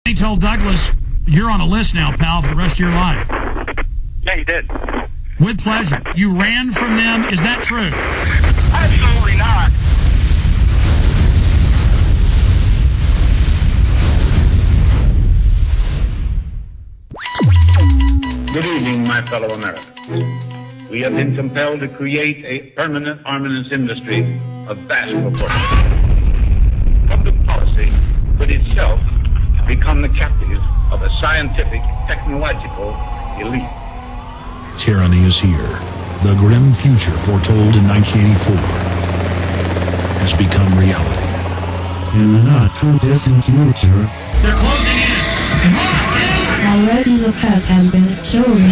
He told Douglas, you're on a list now, pal, for the rest of your life. Yeah, he did. With pleasure. You ran from them. Is that true? Absolutely not. Good evening, my fellow Americans. We have been compelled to create a permanent armaments industry of vast proportions. Public policy could itself become the captive of a scientific, technological elite. Tyranny is here. The grim future foretold in 1984 has become reality. In the not-too-distant future, They're closing in. Already the path has been chosen.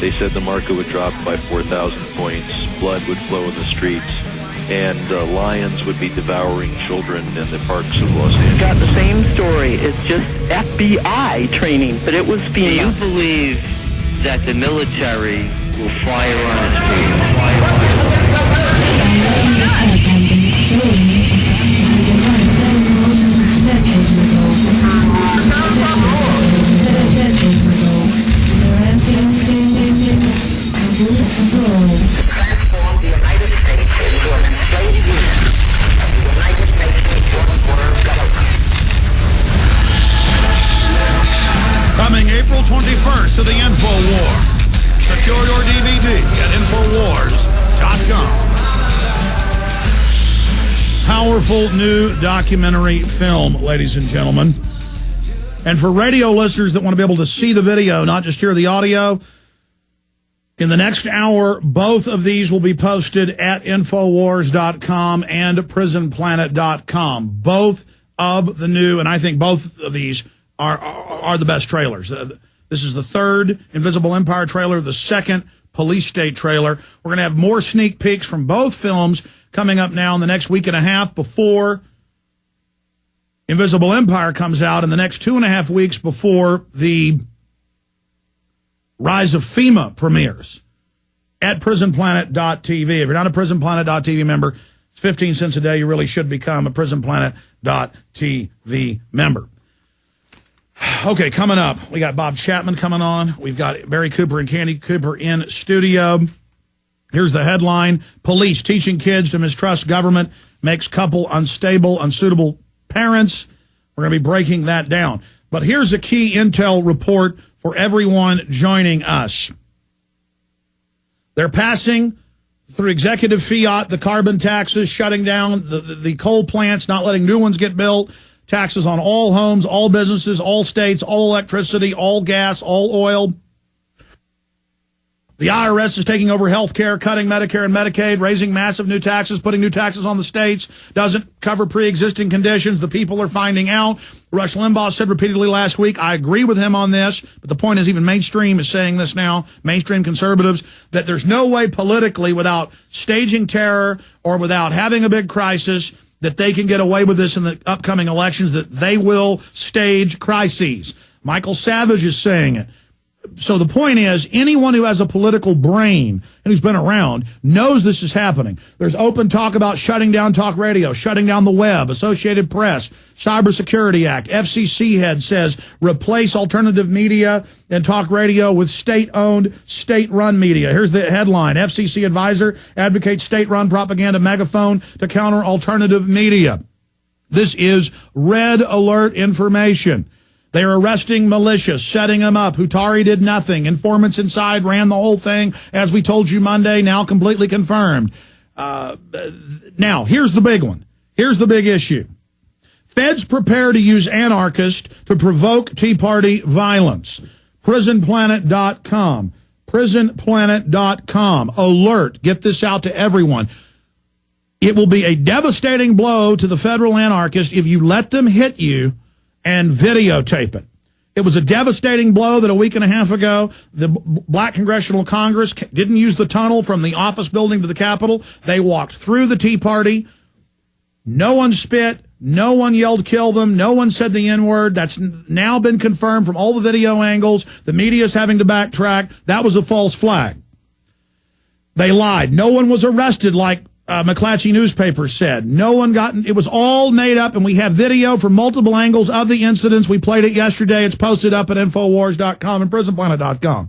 They said the market would drop by 4,000 points, blood would flow in the streets, and lions would be devouring children in the parks of Los Angeles. Got the same story. It's just FBI training, but it was FEMA. Do you believe that the military will fire on the street? Already the path has been chosen. Decades ago. Transform the United States into an enslaved union. The United Nations World Government. Coming April 21st to the InfoWar. Secure your DVD at Infowars.com. Powerful new documentary film, ladies and gentlemen. And for radio listeners that want to be able to see the video, not just hear the audio, in the next hour, both of these will be posted at Infowars.com and PrisonPlanet.com. Both of the new, and I think both of these are the best trailers. This is the third Invisible Empire trailer, the second Police State trailer. We're going to have more sneak peeks from both films coming up now in the next week and a half before Invisible Empire comes out, in the next 2.5 weeks before the Rise of FEMA premieres at PrisonPlanet.tv. If you're not a PrisonPlanet.tv member, 15 cents a day. You really should become a PrisonPlanet.tv member. Okay, coming up, we got Bob Chapman coming on. We've got Barry Cooper and Candy Cooper in studio. Here's the headline: Police teaching kids to mistrust government makes couple unstable, unsuitable parents. We're going to be breaking that down. But here's a key intel report for everyone joining us. They're passing through executive fiat the carbon taxes, shutting down the coal plants, not letting new ones get built, taxes on all homes, all businesses, all states, all electricity, all gas, all oil. The IRS is taking over health care, cutting Medicare and Medicaid, raising massive new taxes, putting new taxes on the states, doesn't cover pre-existing conditions. The people are finding out. Rush Limbaugh said repeatedly last week, I agree with him on this, but the point is even mainstream is saying this now, mainstream conservatives, that there's no way politically without staging terror or without having a big crisis that they can get away with this in the upcoming elections, that they will stage crises. Michael Savage is saying it. So the point is, anyone who has a political brain and who's been around knows this is happening. There's open talk about shutting down talk radio, shutting down the web, Associated Press, Cybersecurity Act. FCC head says replace alternative media and talk radio with state-owned, state-run media. Here's the headline: FCC advisor advocates state-run propaganda megaphone to counter alternative media. This is red alert information. They are arresting militias, setting them up. Hutari did nothing. Informants inside ran the whole thing, as we told you Monday, now completely confirmed. Now, here's the big one. Here's the big issue. Feds prepare to use anarchists to provoke Tea Party violence. PrisonPlanet.com. PrisonPlanet.com. Alert. Get this out to everyone. It will be a devastating blow to the federal anarchists if you let them hit you and videotape it. It was a devastating blow that a week and a half ago, the Black Congressional Congress didn't use the tunnel from the office building to the Capitol. They walked through the Tea Party. No one spit. No one yelled, kill them. No one said the N-word. That's now been confirmed from all the video angles. The media's having to backtrack. That was a false flag. They lied. No one was arrested like McClatchy newspaper said. It was all made up, and we have video from multiple angles of the incidents. We played it yesterday. It's posted up at Infowars.com and PrisonPlanet.com.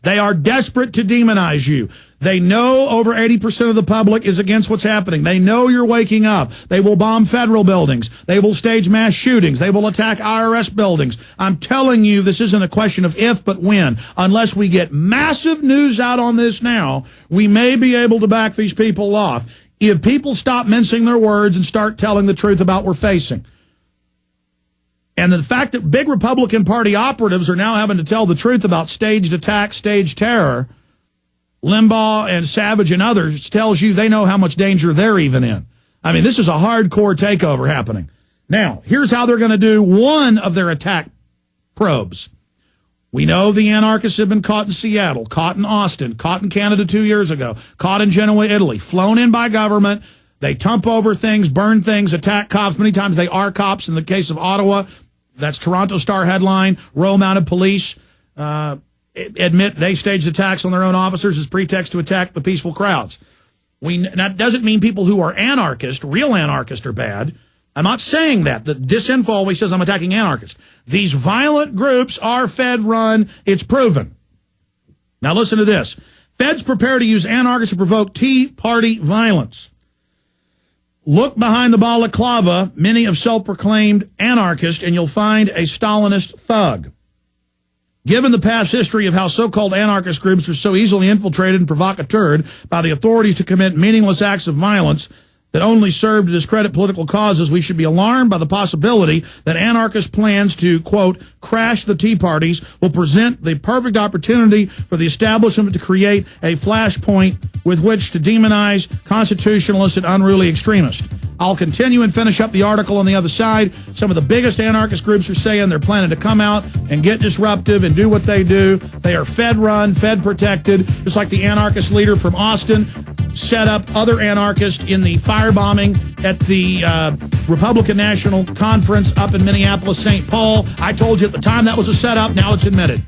They are desperate to demonize you. They know over 80% of the public is against what's happening. They know you're waking up. They will bomb federal buildings. They will stage mass shootings. They will attack IRS buildings. I'm telling you, this isn't a question of if, but when. Unless we get massive news out on this now, we may be able to back these people off. If people stop mincing their words and start telling the truth about what we're facing. And the fact that big Republican Party operatives are now having to tell the truth about staged attacks, staged terror, Limbaugh and Savage and others tells you they know how much danger they're even in. I mean, this is a hardcore takeover happening. Now, here's how they're going to do one of their attack probes. We know the anarchists have been caught in Seattle, caught in Austin, caught in Canada 2 years ago, caught in Genoa, Italy, flown in by government. They tump over things, burn things, attack cops. Many times they are cops. In the case of Ottawa, that's Toronto Star headline. Row-mounted police admit they staged attacks on their own officers as pretext to attack the peaceful crowds. That doesn't mean people who are anarchists, real anarchists, are bad. I'm not saying that. The disinfo always says I'm attacking anarchists. These violent groups are Fed-run. It's proven. Now listen to this. Feds prepare to use anarchists to provoke Tea Party violence. Look behind the balaclava, many of self-proclaimed anarchists, and you'll find a Stalinist thug. Given the past history of how so-called anarchist groups are so easily infiltrated and provocateured by the authorities to commit meaningless acts of violence that only serve to discredit political causes, we should be alarmed by the possibility that anarchist plans to, quote, crash the Tea Parties will present the perfect opportunity for the establishment to create a flashpoint with which to demonize constitutionalists and unruly extremists. I'll continue and finish up the article on the other side. Some of the biggest anarchist groups are saying they're planning to come out and get disruptive and do what they do. They are Fed-run, Fed-protected, just like the anarchist leader from Austin set up other anarchists in the firebombing at the Republican National Conference up in Minneapolis, St. Paul. I told you at the time that was a setup. Now it's admitted.